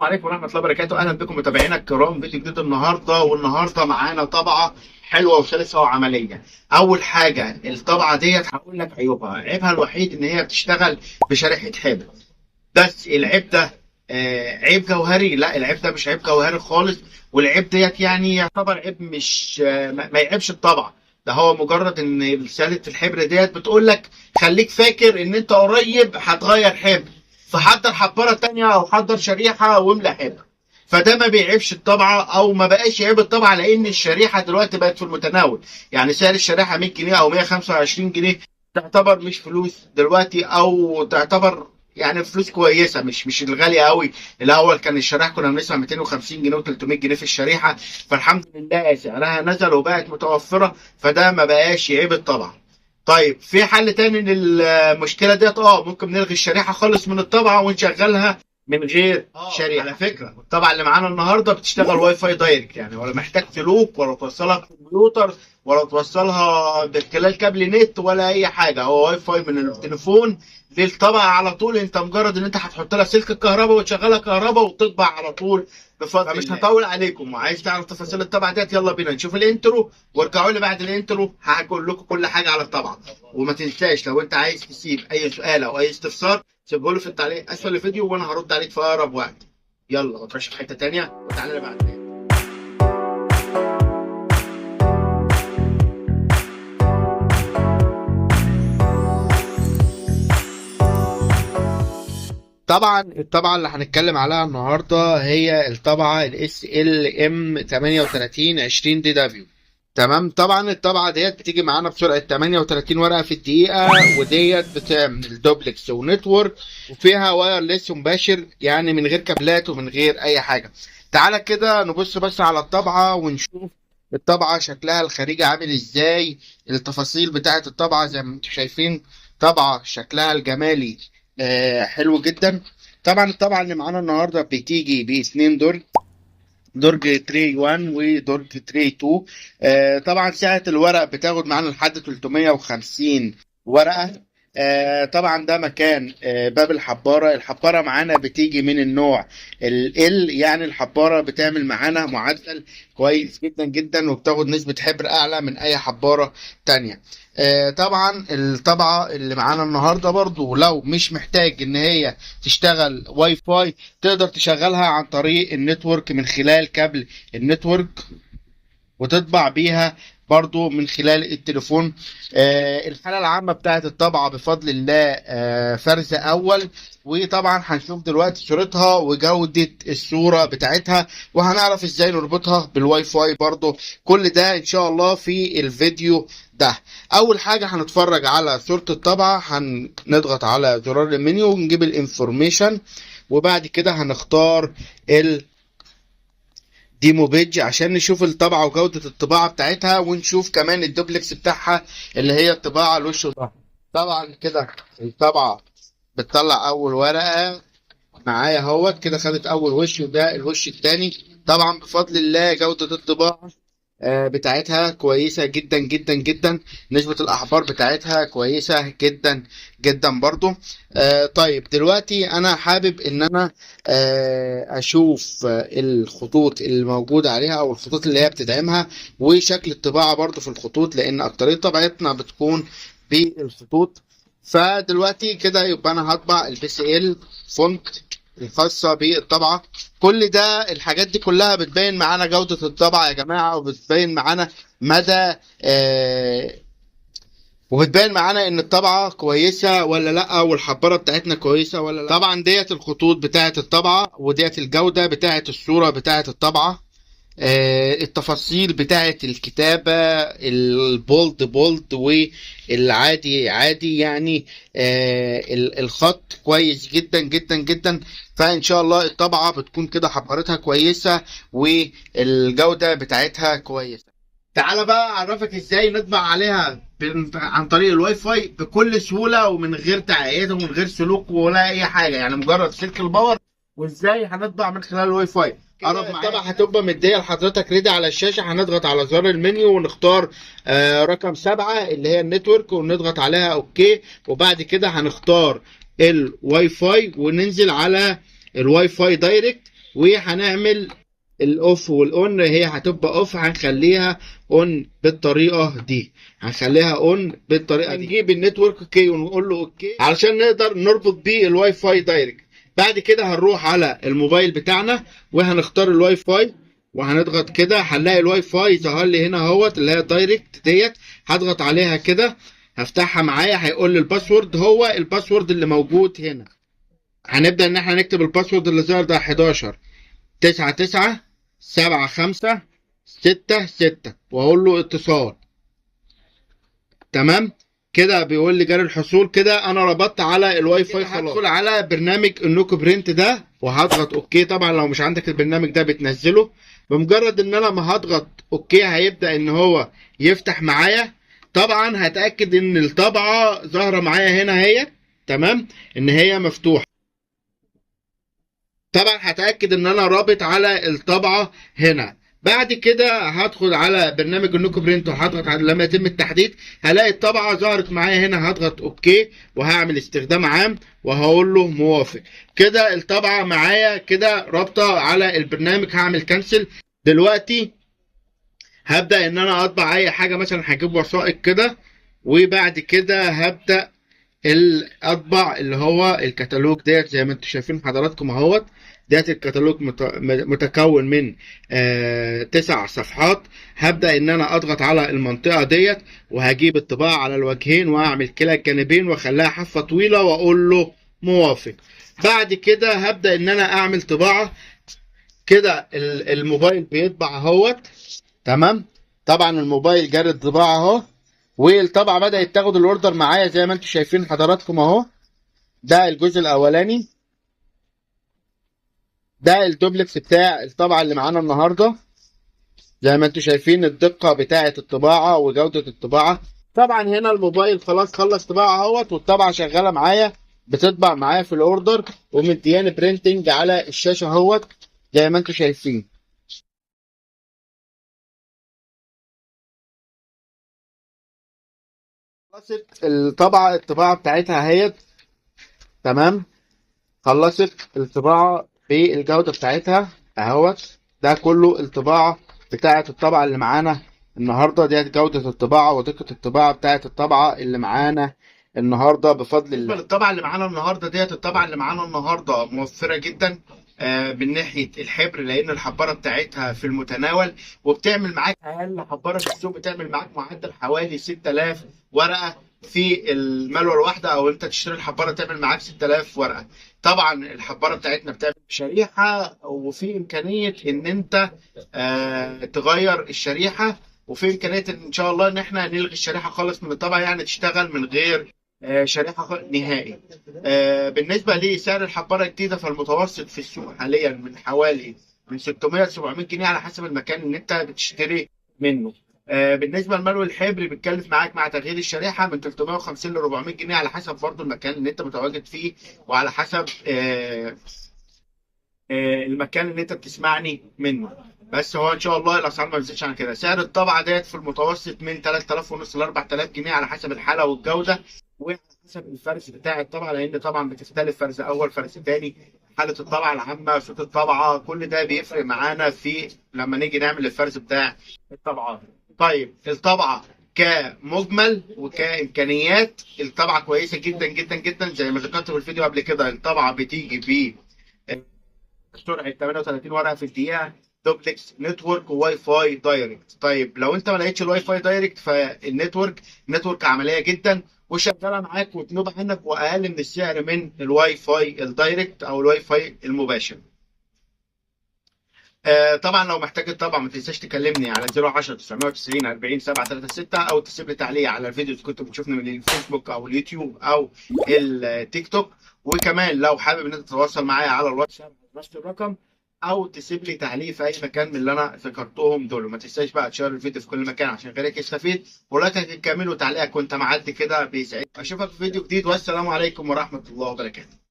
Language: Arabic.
السلام عليكم ورحمة الله وبركاته. أهلا بكم متابعينا الكرام، فيديو جديد والنهارده معانا طبعة حلوة وسلسة وعملية. أول حاجة الطبعة ديت هقول لك عيبها الوحيد إن هي بتشتغل بشريحة حبر. بس العيب ده عيب جوهري؟ لا، العيب ده مش عيب جوهري خالص. والعيب ديت يعني يعتبر عيب مش ما يعيبش الطبعة. ده هو مجرد ان رسالة الحبر ديت بتقول لك خليك فاكر ان انت قريب هتغير حبر، فحضر حبارة تانية او حضر شريحة واملى حبر. فده ما بيعيبش الطبعة او ما بقاش يعيب الطبعة، لان الشريحة دلوقتي بقت في المتناول. يعني سعر الشريحة 100 جنيه او 125 جنيه تعتبر مش فلوس دلوقتي، او تعتبر يعني فلوس كويسه، مش الغاليه قوي. الاول كان الشريحه كنا بنسمع 250 جنيه و300 جنيه في الشريحه، فالحمد لله سعرها نزل وبقت متوفره، فده ما بقاش يعيب الطبعه. طيب في حل تاني للمشكله ديت؟ ممكن نلغي الشريحه خالص من الطبعه ونشغلها من غير شريحه. على فكره الطبعه اللي معانا النهارده بتشتغل واي فاي دايركت، يعني ولا محتاج سلوك ولا توصلها كمبيوتر ولا توصلها بخلال كابل نت ولا اي حاجه. هو واي فاي من التليفون للطبعه على طول. انت مجرد ان انت هتحط لها سلك الكهرباء وتشغلها كهرباء وتطبع على طول بفضل. فمش هطول عليكم، وعايز تعرف تفاصيل الطبعه ديت يلا بينا نشوف الانترو وارجعوا لي بعد الانترو هقول لكم كل حاجه على الطبعه. وما تنساش لو انت عايز تسيب اي سؤال او اي استفسار سيبه لي في التعليق اسفل الفيديو وانا هرد عليك في اقرب وقت. يلا ما تروحش في حته تانيه وتعالى لي بعد. طبعا الطبعة اللي هنتكلم عليها النهارده هي الطبعة الاس ال ام 38 20 دي دبليو. تمام. طبعا الطبعة ديت بتيجي معانا بسرعة 38 ورقة في الدقيقة، وديت بتعمل دوبلكس ونتورك، وفيها وايرلس مباشر يعني من غير كابلات ومن غير أي حاجة. تعالى كده نبص بس على الطبعة ونشوف الطبعة شكلها الخارجي عامل ازاي. التفاصيل بتاعت الطبعة زي ما انتم شايفين، طبعة شكلها الجمالي حلو جدا. طبعا الطبعة اللي معانا النهاردة بتيجي باتنين درج تري 1 ودرج تري 2. طبعا سعة الورق بتاخد معانا لحد 350 ورقة. طبعا ده مكان باب الحبارة معانا بتيجي من النوع ال يعني الحبارة بتعمل معانا معدل كويس جدا جدا، وبتاخد نسبة حبر أعلى من أي حبارة تانية. طبعا الطبعة اللي معانا النهاردة برضو لو مش محتاج ان هي تشتغل واي فاي تقدر تشغلها عن طريق النتورك من خلال كابل النتورك وتطبع بيها برضو من خلال التليفون. الحالة العامة بتاعت الطبعة بفضل الله فرز أول، وطبعا هنشوف دلوقتي صورتها وجودة الصورة بتاعتها وهنعرف ازاي نربطها بالواي فاي برضو. كل ده ان شاء الله في الفيديو ده. اول حاجة هنتفرج على صورة الطبعة، هنضغط على زرار المنيو ونجيب الانفورميشن، وبعد كده هنختار ديمو بيج عشان نشوف الطبعة وجودة الطباعة بتاعتها، ونشوف كمان الدوبلكس بتاعها اللي هي الطباعة الوش والظهر. طبعا كده الطبعة بتطلع اول ورقة معايا اهوت كده، خدت اول وش وده الوش التاني. طبعا بفضل الله جودة الطباعة بتاعتها كويسة جدا جدا جدا، نسبة الأحبار بتاعتها كويسة جدا جدا برضو. طيب دلوقتي أنا حابب إن أنا أشوف الخطوط اللي موجودة عليها أو الخطوط اللي هي بتدعمها وشكل الطباعة برضو في الخطوط، لأن أكترية طبيعتنا بتكون بالخطوط. فدلوقتي كده يبقى أنا هطبع البي سي ال فونت الخاصة بالطبعة. كل ده الحاجات دي كلها بتبين معانا جودة الطبعة يا جماعة، وبتبين معانا مدى وبتبين معانا ان الطبعة كويسة ولا لا، والحبارة بتاعتنا كويسة ولا لا. طبعا ديت الخطوط بتاعت الطبعة، وديت الجودة بتاعت الصورة بتاعت الطبعة. التفاصيل بتاعت الكتابة البولد والعادي عادي يعني. الخط كويس جدا جدا جدا. فإن شاء الله الطبعة بتكون كده حبارتها كويسة والجودة بتاعتها كويسة. تعالى بقى اعرفك ازاي نطبع عليها عن طريق الواي فاي بكل سهولة ومن غير تعقيد ومن غير سلوك ولا اي حاجة، يعني مجرد سلك الباور. وازاي هنطبع من خلال الواي فاي؟ طبعا هتبقى مديه لحضرتك ريدي على الشاشه. هنضغط على زر المنيو ونختار رقم 7 اللي هي النتورك ونضغط عليها اوكي، وبعد كده هنختار الواي فاي وننزل على الواي فاي دايركت وهنعمل الاوف والاون، هي هتبقى اوف هنخليها اون بالطريقه دي، هنخليها اون بالطريقه دي. نجيب النتورك اوكي ونقول له اوكي علشان نقدر نربط بيه الواي فاي دايركت. بعد كده هنروح على الموبايل بتاعنا وهنختار الواي فاي وهنضغط كده، هنلاقي الواي فاي ظهر لي هنا اهوت اللي هي دايركت ديت، هضغط عليها كده هفتحها معايا، هيقول لي الباسورد هو الباسورد اللي موجود هنا. هنبدأ ان احنا نكتب الباسورد اللي ظهر ده 11 9 9 7 5 6 6 واقول له اتصال. تمام كده بيقول لي جاري الحصول، كده انا ربطت على الواي فاي خلاص. هدخل على برنامج النوكو برنت ده وهضغط اوكي. طبعا لو مش عندك البرنامج ده بتنزله، بمجرد ان انا ما هضغط اوكي هيبدأ ان هو يفتح معايا. طبعا هتأكد ان الطبعة ظاهرة معايا هنا هي تمام ان هي مفتوحة. طبعا هتأكد ان انا رابط على الطبعة هنا. بعد كده هدخل على برنامج النوكو برنت وهضغط على لما يتم التحديث، هلاقي الطبعة ظهرت معايا هنا، هضغط اوكي وهعمل استخدام عام وهقول له موافق. كده الطبعة معايا كده رابطة على البرنامج. هعمل كنسل. دلوقتي هبدأ ان انا اطبع اي حاجة، مثلا هجيب وثائق كده، وبعد كده هبدأ الاطبع اللي هو الكتالوج ديت زي ما انتم شايفين حضراتكم اهوت. ديت الكتالوج متكون من 9 صفحات. هبدأ ان انا اضغط على المنطقة ديت وهجيب الطباعة على الوجهين واعمل كلا الجانبين واخليها حافة طويلة واقول له موافق. بعد كده هبدأ ان انا اعمل طباعة كده. الموبايل بيطبع اهوت تمام. طبعا الموبايل جاري الطباعة اهو، والطبعة بدأت تاخد الاوردر معايا زي ما انتم شايفين حضراتكم اهو. ده الجزء الاولاني، ده الدوبلكس بتاع الطبعة اللي معانا النهاردة. زي ما انتم شايفين الدقة بتاعة الطباعة وجودة الطباعة. طبعا هنا الموبايل خلاص خلص طباعة اهوت، والطبعة شغالة معايا بتطبع معايا في الاوردر ومدياني برينتنج على الشاشة اهوت زي ما انتم شايفين. خلصت الطباعة بتاعتها اهيت تمام. خلصت الطباعة بالجودة بتاعتها اهوت. ده كله الطباعة بتاعة الطبعة اللي معانا النهاردة. ديت جودة الطباعة ودقة الطباعة بتاعة الطبعة اللي معانا النهاردة بفضل الله. الطبعة اللي معانا النهاردة ديت الطبعة اللي معانا النهاردة موفرة جدا من ناحية الحبر، لأن الحبارة بتاعتها في المتناول، وبتعمل معاك أقل حبارة في السوق بتعمل معاك معدل حوالي 6000 ورقة في المالوه الواحدة، أو أنت تشتري الحبارة تعمل معاك 6000 ورقة. طبعا الحبارة بتاعتنا بتعمل شريحة، وفي إمكانية إن أنت تغير الشريحة، وفي إمكانية إن شاء الله إن إحنا نلغي الشريحة خالص من الطبعة، يعني تشتغل من غير شريحة نهائي. بالنسبة لسعر الحبارة الجديدة فالمتوسط في السوق حاليا من حوالي من 600 ل 700 جنيه على حسب المكان اللي أنت بتشتري منه. بالنسبة للملو الحبري بتكلف معاك مع تغيير الشريحة من 350 ل 400 جنيه على حسب برضه المكان اللي أنت متواجد فيه، وعلى حسب المكان اللي أنت بتسمعني منه. بس هو ان شاء الله الاسعار ما بتزيدش عن كده. سعر الطبعه ديت في المتوسط من 3000 ونص ل 4000 جنيه على حسب الحاله والجوده، وعلى حسب الفرز بتاع الطبعه، لان طبعا بتختلف فرز اول فرز ثاني، حاله الطبعه العامه، صوت الطبعه، كل ده بيفرق معانا في لما نيجي نعمل الفرز بتاع الطبعات. طيب الطبعه كمجمل وكامكانيات الطبعه كويسه جدا جدا جدا. زي ما ذكرت في الفيديو قبل كده الطبعه بتيجي بسرعه 38 ورقه في الدقيقه، دوبلكس نتورك وواي فاي دايركت. طيب لو انت ما لقيتش الواي فاي دايركت فالنتورك عمليه جدا وشغاله معاك وتنوب عنك واقل من السعر من الواي فاي الدايركت او الواي فاي المباشر. طبعا لو محتاج الطبعه ما تنساش تكلمني على 010 990 40 736 او تسيب لي تعليق على الفيديو اللي كنت بتشوفني من الفيسبوك او اليوتيوب او التيك توك. وكمان لو حابب ان انت تتواصل معايا على الواتساب نفس الرقم، او تسيب لي تعليق في اي مكان من اللي انا ذكرتهم دول. وما تنساش بقى تشير الفيديو في كل مكان عشان غيرك يستفيد، ولايكك الكامل وتعليقك وانت معدي كده بيسعدني. اشوفك في فيديو جديد، والسلام عليكم ورحمه الله وبركاته.